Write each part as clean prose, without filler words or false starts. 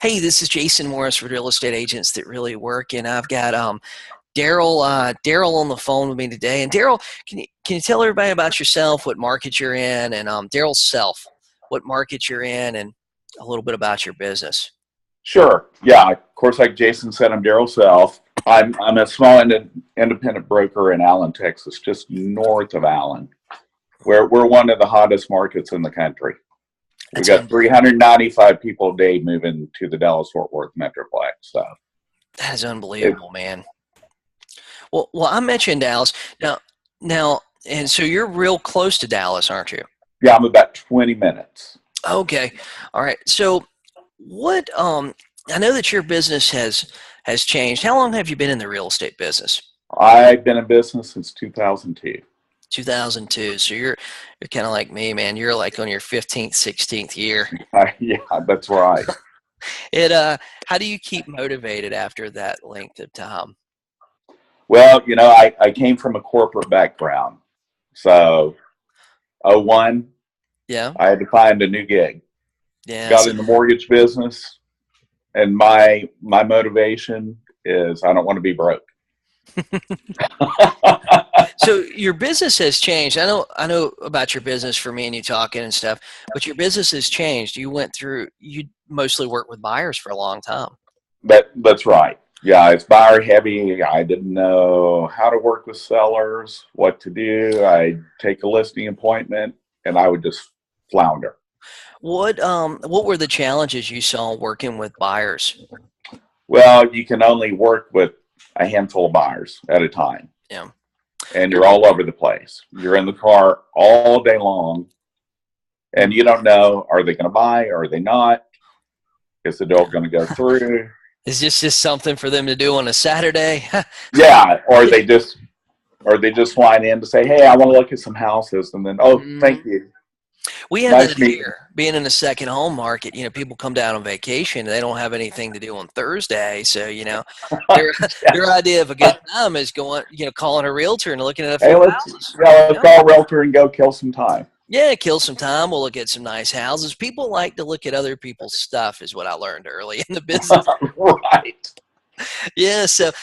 Hey, this is Jason Morris with Real Estate Agents That Really Work, and I've got Darrel on the phone with me today. And Darrel, can you tell everybody about yourself, what market you're in, and Darrel Self, what market you're in, and a little bit about your business. Sure. Yeah. Of course, like Jason said, I'm Darrel Self. I'm a small independent broker in Allen, Texas, just north of Allen. We're one of the hottest markets in the country. We That's got unbelievable. 395 people a day moving to the Dallas-Fort Worth Metroplex. So That is it, unbelievable, man. Well, I mentioned Dallas now, and so you're real close to Dallas, aren't you? yeah, I'm about 20 minutes. Okay, all right. So, what? I know that your business has changed. How long have you been in the real estate business? I've been in business since 2002. 2002. So you're kind of like me, man. You're like on your 15th, 16th year. Yeah, that's right. It How do you keep motivated after that length of time? Well, I came from a corporate background. So, '01, Yeah, I had to find a new gig. yeah. Got So, in the mortgage business, and my motivation is I don't want to be broke. so your business has changed. I know about your business for me and you talking and stuff, but your business has changed. You mostly work with buyers for a long time. That's right. Yeah, it's buyer heavy. I didn't know how to work with sellers, what to do. I take a listing appointment, and I would just flounder. What were the challenges you saw working with buyers? Well, you can only work with a handful of buyers at a time, Yeah. and you're all over the place. You're in the car all day long, and you don't know, are they going to buy? Are they not? Is the deal Yeah. going to go through? Is this just something for them to do on a Saturday? Yeah, or they just fly in to say, "Hey, I want to look at some houses," and then, "Oh, Mhm. thank you, We have nice that meeting." here. Being in the second home market, people come down on vacation and they don't have anything to do on Thursday. So, their Yeah. their idea of a good time is going, calling a realtor and looking at a Hey, few let's houses. yeah, You let's know? call a realtor and go kill some time. Yeah, kill some time. We'll look at some nice houses. People like to look at other people's stuff, is what I learned early in the business. Right. Yeah. So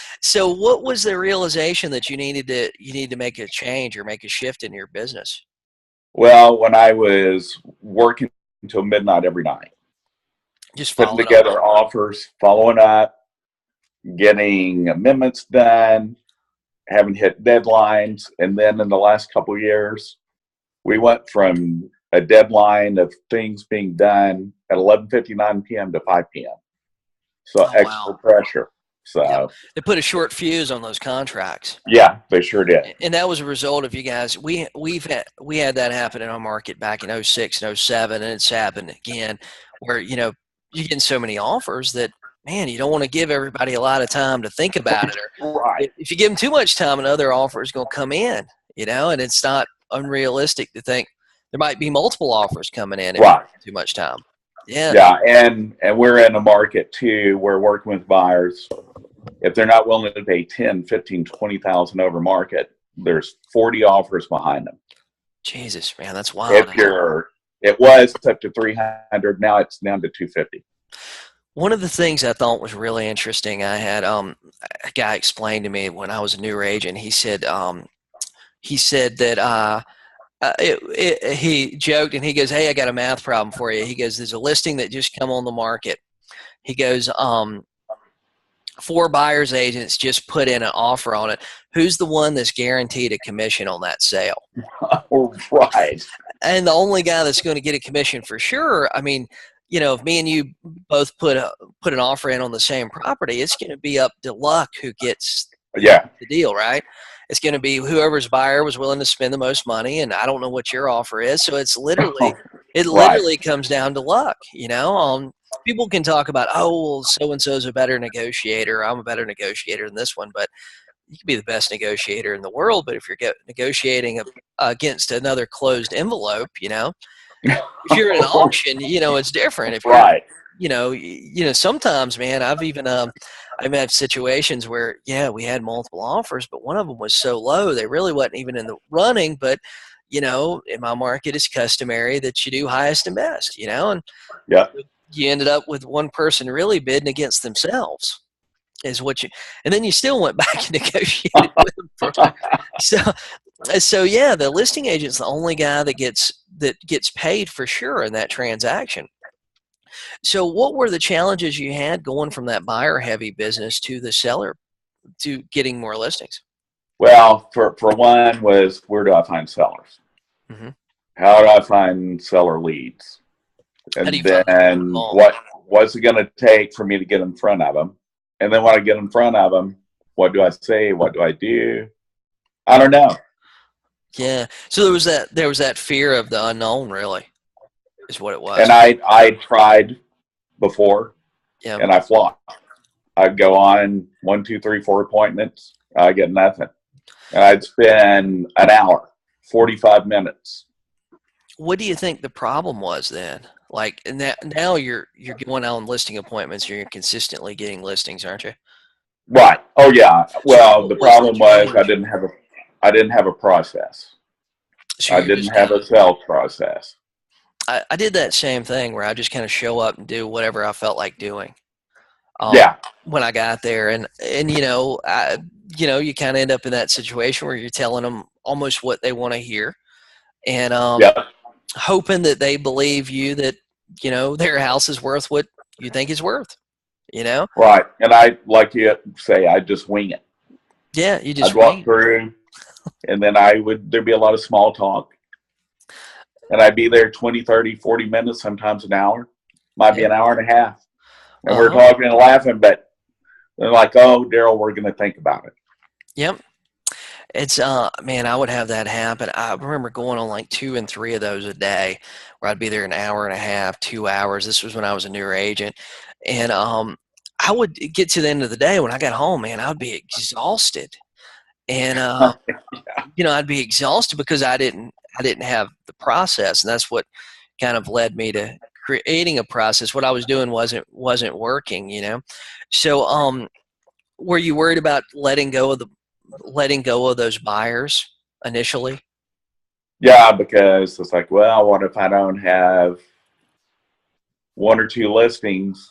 what was the realization that you need to make a change or make a shift in your business? Well, when I was working until midnight every night, Just putting following up together offers, following up, getting amendments done, having hit deadlines, and then in the last couple of years, we went from a deadline of things being done at 11:59 p.m. to 5 p.m. So Oh, extra wow. pressure. Yep. So They put a short fuse on those contracts. yeah, they sure did. And that was a result of you guys. We had that happen in our market back in '06 and '07, and it's happened again where, you're getting so many offers that, man, you don't want to give everybody a lot of time to think about it. Or Right. if you give them too much time, another offer is going to come in, and it's not unrealistic to think there might be multiple offers coming in if you Right. give too much time. Yeah. Yeah, and we're in a market too. We're working with buyers. If they're not willing to pay 10, 15, 20,000 over market, there's 40 offers behind them. Jesus, man, that's wild. If you're, it was up to 300, now it's down to 250. One of the things I thought was really interesting, I had a guy explained to me when I was a newer agent. He said that he joked and he goes, "Hey, I got a math problem for you." He goes, "There's a listing that just come on the market." He goes, "Four buyers agents just put in an offer on it. Who's the one that's guaranteed a commission on that sale?" Right. And the only guy that's going to get a commission for sure, I mean, if me and you both put an offer in on the same property, it's going to be up to luck who Yeah. gets the deal, right? It's going to be whoever's buyer was willing to spend the most money, and I don't know what your offer is, so it Right. literally comes down to luck. People can talk about, oh, well, so and so's a better negotiator. I'm a better negotiator than this one, but you can be the best negotiator in the world, but if you're negotiating against another closed envelope, if you're in an auction, it's different. If you're, Right. sometimes, man, I've had situations where, yeah, we had multiple offers, but one of them was so low they really wasn't even in the running. But in my market, it's customary that you do highest and best, and Yeah. you ended up with one person really bidding against themselves is what you, and then you still went back and negotiated with them for, so, yeah, the listing agent's the only guy that gets paid for sure in that transaction. So what were the challenges you had going from that buyer heavy business to the seller, to getting more listings? Well, for one was, where do I find sellers? Mm-hmm. How do I find seller leads? How do And you find the people to then call? what's it going to take for me to get in front of them? And then when I get in front of them, what do I say? What do I do? I don't know. Yeah. So there was that fear of the unknown, really, is what it was. And I tried before, Yeah. and I flopped. I'd go on 1, 2, 3, 4 appointments. I get nothing. And I'd spend an hour, 45 minutes. What do you think the problem was then? Like, and now you're going out on listing appointments, and you're consistently getting listings, aren't you? Right. Oh yeah. So Well, what the was the problem was change? I didn't have a process. So I you're didn't just have kind a of, sales process. I did that same thing where I just kind of show up and do whatever I felt like doing. Um, Yeah. when I got there, and you kind of end up in that situation where you're telling them almost what they want to hear, and Yeah. hoping that they believe you that their house is worth what you think it's worth. Right. And I, like you say, I just wing it. Yeah, you I'd just walk wing. through, and then there'd be a lot of small talk. And I'd be there 20, 30, 40 minutes, sometimes an hour. Might be Yep. an hour and a half. And we're Uh-huh. talking and laughing, but they're like, oh, Darrel, we're going to think about it. Yep. It's man, I would have that happen. I remember going on like 2 and 3 of those a day, where I'd be there an hour and a half, 2 hours. This was when I was a newer agent, and I would get to the end of the day when I got home, man, I would be exhausted, and I'd be exhausted because I didn't have the process, and that's what kind of led me to creating a process. What I was doing wasn't working. So were you worried about letting go of those buyers initially? Yeah, because it's like, well, what if I don't have 1 or 2 listings,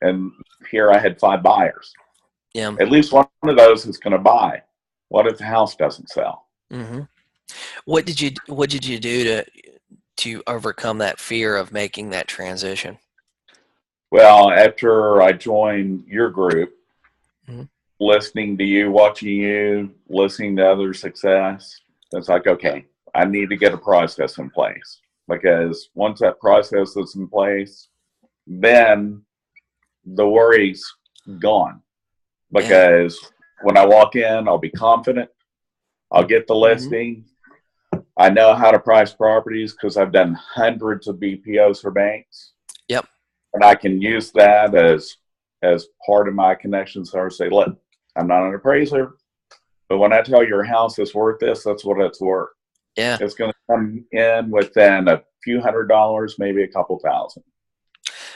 and here I had 5 buyers? Yeah. At least one of those is going to buy. What if the house doesn't sell? Hmm. What did you do to overcome that fear of making that transition? Well, after I joined your group, Hmm. listening to you, watching you, listening to other success, it's like, okay, I need to get a process in place, because once that process is in place, then the worry's gone. Yeah. Because when I walk in, I'll be confident. I'll get the Hmm. listing. I know how to price properties because I've done hundreds of BPOs for banks, Yep. and I can use that as part of my connections. So I say, look, I'm not an appraiser, but when I tell your house is worth this, that's what it's worth. Yeah. It's going to come in within a few $100s, maybe a couple thousand.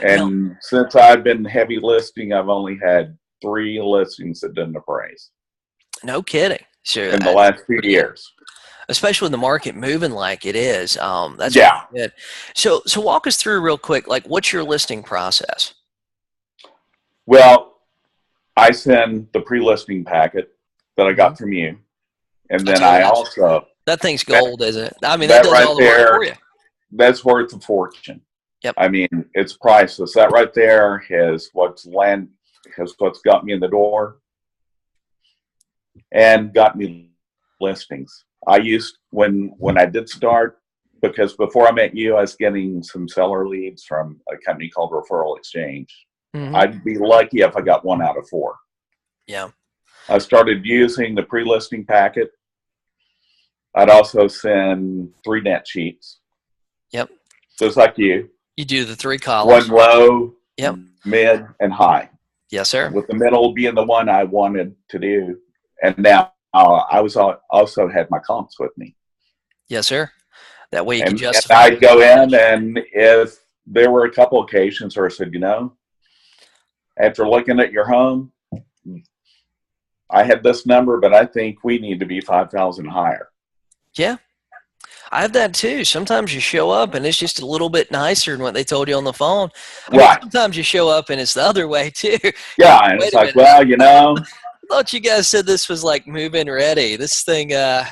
Now, And since I've been heavy listing, I've only had 3 listings that didn't appraise no kidding. So in the that's last 2 pretty good, years. especially with the market moving like it is. That's pretty Yeah. good. So walk us through real quick. Like, what's your listing process? Well, I send the pre-listing packet that I Hmm. got from you, and I then tell you, I also that thing's that gold, isn't it? I mean, that that does right all the work for there, you. that's worth a fortune. Yep. I mean, it's priceless. That right there has what's got me in the door and got me listings. I used when I did start, because before I met you, I was getting some seller leads from a company called Referral Exchange. Hmm. I'd be lucky if I got 1 out of 4. Yeah. I started using the pre-listing packet. I'd also send 3 net sheets, Yep. just like you. You do the 3 One columns. low, Yep. mid, and high, Yes, sir. with the middle being the one I wanted to do. And now I was also had my comps with me. Yes, sir. That way you could And justify I'd the go in, percentage. and if there were a couple occasions where I said, after looking at your home, I had this number, but I think we need to be 5,000 higher. Yeah. I have that too. Sometimes you show up and it's just a little bit nicer than what they told you on the phone. I mean, Right. sometimes you show up and it's the other way too. You're Yeah. like, And it's wait a like, minute, well, I thought you guys said this was like move-in ready. This thing, all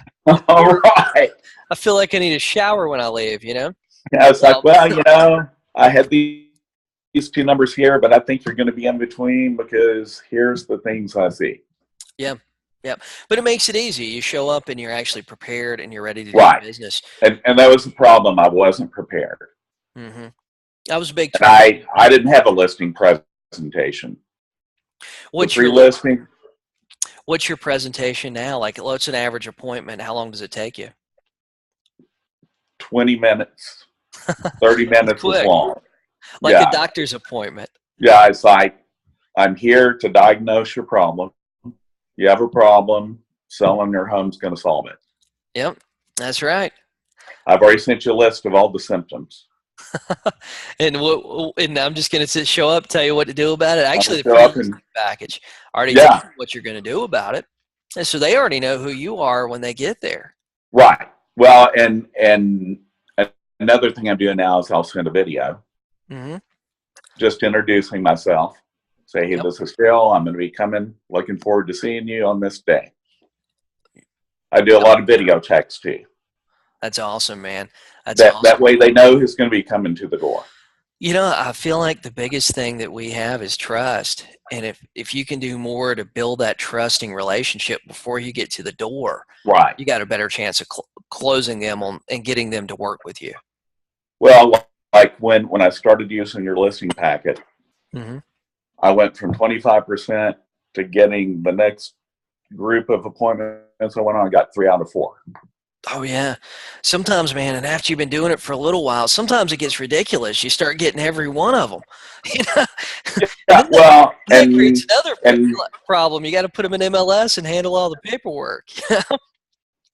right. I feel like I need a shower when I leave, Yeah, it's like, Um, well, I had these two numbers here, but I think you're going to be in between because here's the things I see. yeah, yeah. But it makes it easy. You show up and you're actually prepared and you're ready to do Right. business. And that was the problem. I wasn't prepared. hmm That was a big And turn. I didn't have a listing presentation. The What's your pre-listing, What's your presentation now? Like, what's an average appointment? How long does it take you? 20 minutes, 30 It's minutes is quick, long. like a Yeah. doctor's appointment. Yeah. It's like, I'm here to diagnose your problem. You have a problem, selling your home's going to solve it. Yep, that's right. I've already sent you a list of all the symptoms. And I'm just going to show up, tell you what to do about it. I'm Actually, going the to show up pre-listing and, package already tells yeah, you what you're going to do about it, and so they already know who you are when they get there. right. Well, and another thing I'm doing now is I'll send a video hmm just introducing myself. Say, hey, Yep. this is Phil. I'm going to be coming. Looking forward to seeing you on this day. I do a lot of video text too. That's awesome, man. That's That awesome. way they know who's going to be coming to the door. I feel like the biggest thing that we have is trust. And if you can do more to build that trusting relationship before you get to the door, Right. you got a better chance of closing them on and getting them to work with you. Well, like when I started using your listing packet, hmm I went from 25% to getting the next group of appointments I went on. I got 3 out of 4. Oh yeah. Sometimes, man, and after you've been doing it for a little while, sometimes it gets ridiculous. You start getting every one of them. You know? And Yeah. then Well, that creates another and problem. You got to put them in MLS and handle all the paperwork.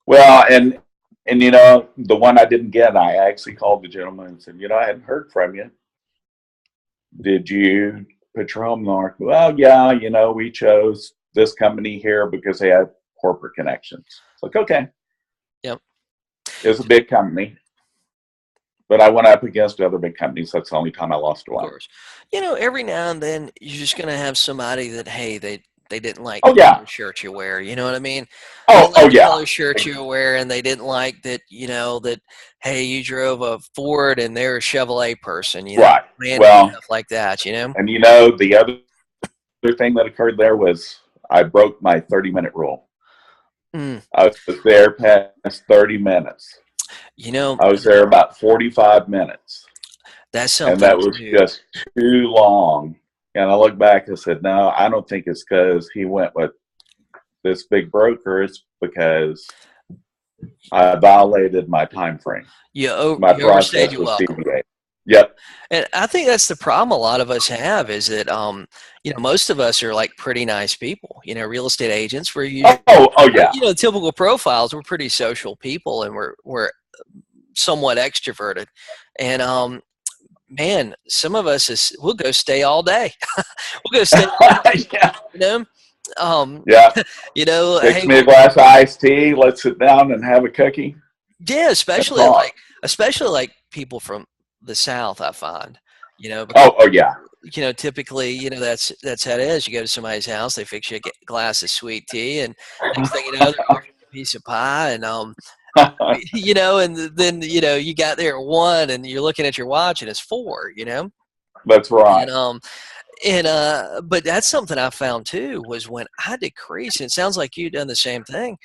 well, and the one I didn't get, I actually called the gentleman and said, I hadn't heard from you. Did you put your home in the market? Well, yeah, we chose this company here because they had corporate connections. It's like, okay. Yep. It was a big company, but I went up against other big companies. That's the only time I lost a Of lot. course. Every now and then you're just gonna have somebody that, hey, they didn't like Oh the yeah. color shirt you wear. You know what I mean? They Oh didn't like the yeah. color shirt you wear, and they didn't like that. That hey, you drove a Ford and they're a Chevrolet person. Right. Random Well, stuff like that. and the other thing that occurred there was I broke my 30-minute rule. Mm. I was there past 30 minutes. I was there about 45 minutes. That's And something that was just too long. And I look back and said, no, I don't think it's because he went with this big broker. It's because I violated my time frame. you My overstayed process your was welcome. deviated. Yep. And I think that's the problem a lot of us have is that, most of us are like pretty nice people. Real estate agents. We're usually, Oh yeah. Typical profiles. We're pretty social people, and we're somewhat extroverted. And man, some of us we'll go stay all day. We'll go stay all day. Yeah. You know, Yeah. Fix hey, me a glass of iced tea. Let's sit down and have a cookie. yeah, That's especially all. like people from the South. I find, because Oh yeah. typically, that's how it is. You go to somebody's house, they fix you a glass of sweet tea, and next thing you know, they're cooking you a piece of pie, and and then you got there at 1, and you're looking at your watch, and it's 4. That's right. But that's something I found too was when I decrease, and it sounds like you've done the same thing.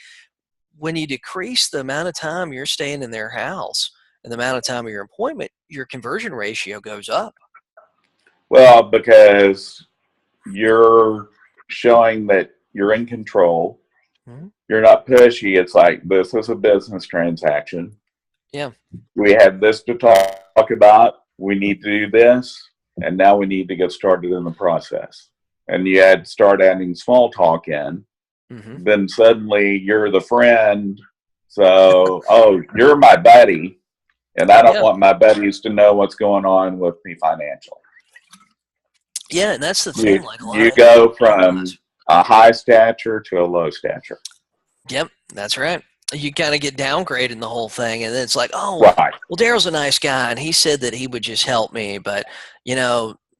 When you decrease the amount of time you're staying in their house and the amount of time of your appointment, your conversion ratio goes up. Well, because you're showing that you're in control. Mm-hmm. You're not pushy. It's like, this is a business transaction. Yeah. We have this to talk about. We need to do this. And now we need to get started in the process. And you start adding small talk in. Mm-hmm. Then suddenly you're the friend. So, you're my buddy. And I don't want my buddies to know what's going on with me financially. Yeah, and that's the thing. You go from a high stature to a low stature. Yep, that's right. you kind of get downgraded in the whole thing, and then it's like, oh, Right. well, Darrel's a nice guy, and he said that he would just help me, but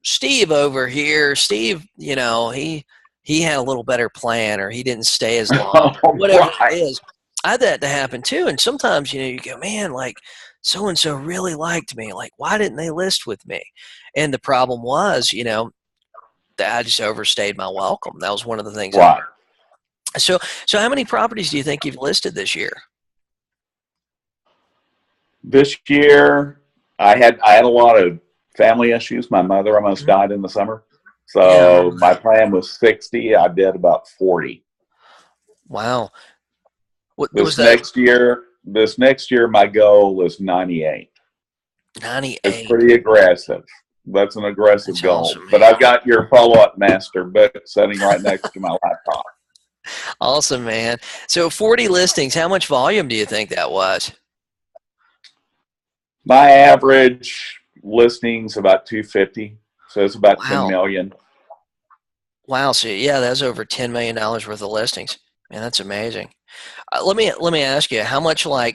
Steve over here, Steve, he had a little better plan, or he didn't stay as long, or whatever it Right. is. I had that to happen too, and sometimes you go, man, like so and so really liked me, like why didn't they list with me? And the problem was, that I just overstayed my welcome. That was one of the things. Right. So how many properties do you think you've listed this year? This year, I had a lot of family issues. My mother almost Mhm. died in the summer. Yeah, I So remember my that. plan was 60. I did about 40. Wow. What was This that? next year, my goal was 98. It's 98. pretty aggressive. That's an aggressive That's goal. awesome, But man. I've got your follow-up master book sitting right next to my laptop. Awesome, man. So 40 listings, how much volume do you think that was? My average listings about 250, so it's about 10 Wow. million. Wow. So yeah, that's over $10 million worth of listings. Man, that's amazing. Let me ask you, how much I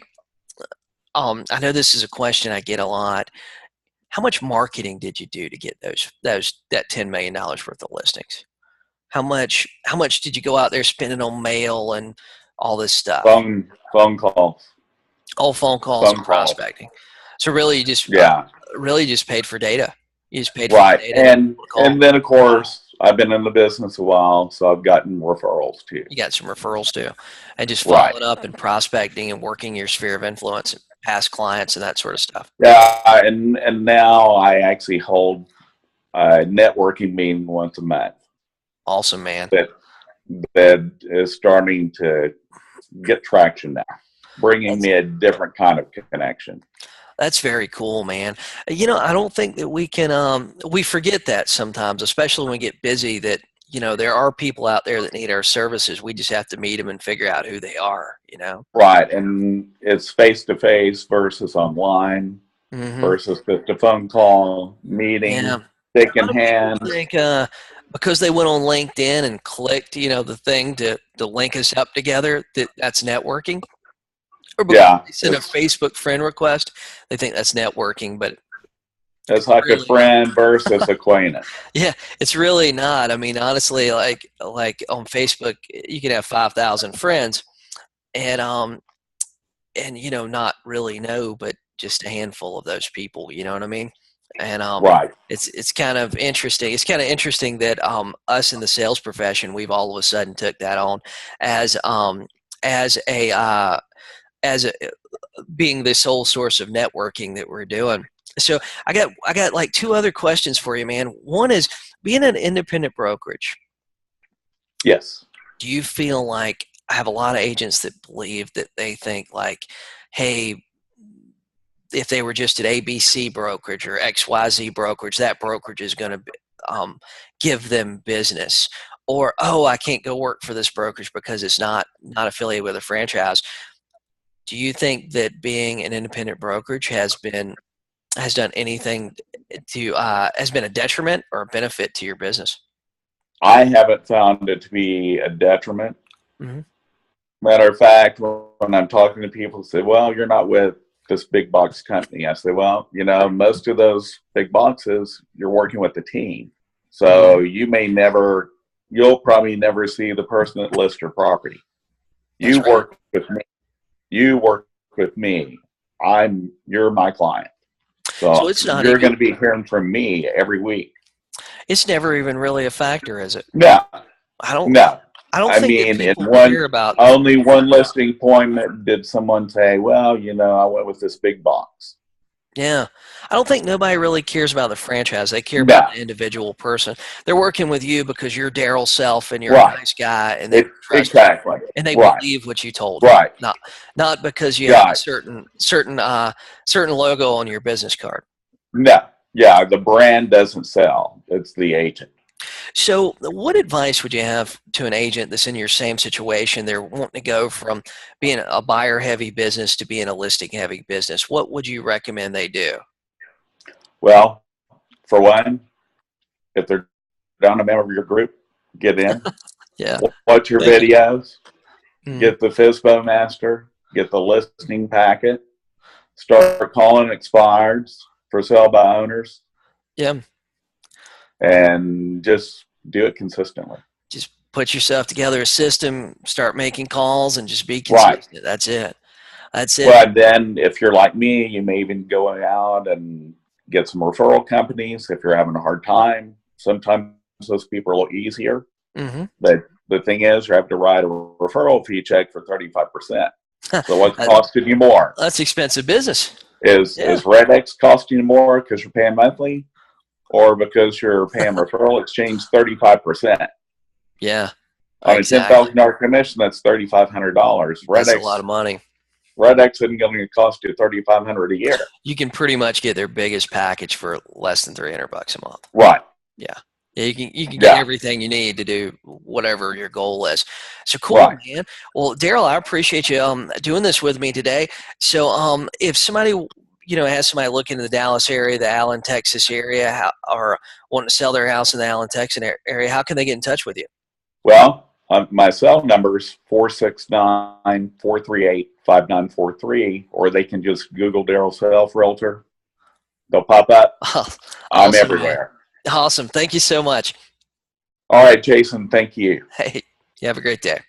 know this is a question I get a lot. How much marketing did you do to get that $10 million worth of listings? How much did you go out there spending on mail and all this stuff? Phone calls, All phone calls and phone calls. prospecting. So really, you just Yeah, paid for data. You just paid for the right. data to And call. then of course I've been in the business a while, so I've gotten referrals too. You got some referrals too, and just Right. following up and prospecting and working your sphere of influence, and past clients and that sort of stuff. Yeah, and now I actually hold a networking meeting once a month Awesome, man. that that is starting to get traction now, bringing That's me a different kind of connection. that's very cool, man. I don't think that we can. We forget that sometimes, especially when we get busy. That there are people out there that need our services. We just have to meet them and figure out who they are. Right, and it's face to face versus online Hmm. versus just a phone call, Yeah. meeting, A shaking lot of people hands. think because they went on LinkedIn and clicked, the thing to link us up together, that's networking. Or because Yeah, they send a Facebook friend request, they think that's networking, but it's it's like a really, friend versus acquaintance. yeah, it's really not. I mean, honestly, like on Facebook, you can have 5,000 friends, and not really know, but just a handful of those people. You know what I mean? And Right. it's kind of interesting. It's kind of interesting that us in the sales profession, we've all of a sudden took that on as as a uh, as a, being the sole source of networking that we're doing. So I got like two other questions for you, man. One is, being an independent brokerage, Yes. do you feel like, I have a lot of agents that believe that they think like, hey, if they were just at ABC brokerage or XYZ brokerage, that brokerage is going to give them business. Or, oh, I can't go work for this brokerage because it's not affiliated with a franchise. Do you think that being an independent brokerage has done anything to has been a detriment or a benefit to your business? I haven't found it to be a detriment. Hmm. Matter of fact, when I'm talking to people who say, well, you're not with this big box company, I say, well, most of those big boxes, you're working with the team. So Hmm. you'll probably never see the person that lists your property. You That's right. work with me. You work with me. You're my client. So So it's not you're even going to be hearing from me every week. it's never even really a factor, is it? No, I don't no. I don't I think that mean, people care about. only one listing appointment did someone say, well, I went with this big box. Yeah. I don't think nobody really cares about the franchise. They care about No, the individual person. They're working with you because you're Darrell Self and you're a right. nice guy, and they trust you Exactly. and they Right. believe what you told them. Right. Not because you have a Got it. certain logo on your business card. No. Yeah, the brand doesn't sell. It's the agent. So, what advice would you have to an agent that's in your same situation? They're wanting to go from being a buyer heavy business to being a listing heavy business. What would you recommend they do? Well, for one, if they're not a member of your group, get in, Yeah. watch your Thank you. videos, Mhm. get the FISBO master, get the listing packet, start calling expireds for sale by owners, Yeah. and just do it consistently. Just put yourself together a system, start making calls, and just be Right. consistent. That's it. That's it. Well, and then if you're like me, you may even go out and get some referral companies if you're having a hard time. Sometimes those people are a little easier. Mm-hmm. But the thing is, you have to write a referral fee check for 35%. So what's That- costing you more? That's expensive business. Is Yeah. Red X costing you more because you're paying monthly, or because you're paying referral exchange 35%? Yeah. On Exactly. a $10,000 commission, that's $3,500. That's a lot of money. Red X isn't going to cost you $3,500 a year. You can pretty much get their biggest package for less than $300 a month. Right. Yeah. Yeah, you can get everything you need to do whatever your goal is. So cool, Right. man. Well, Darrel, I appreciate you doing this with me today. So if somebody has somebody looking in the Dallas area, the Allen, Texas area, or wanting to sell their house in the Allen, Texas area, how can they get in touch with you? Well, my cell number is 469-438-5943, or they can just Google Darrel Self Realtor. They'll pop up. Awesome, I'm everywhere. Man. Awesome. Thank you so much. All right, Jason. Thank you. Hey, you have a great day.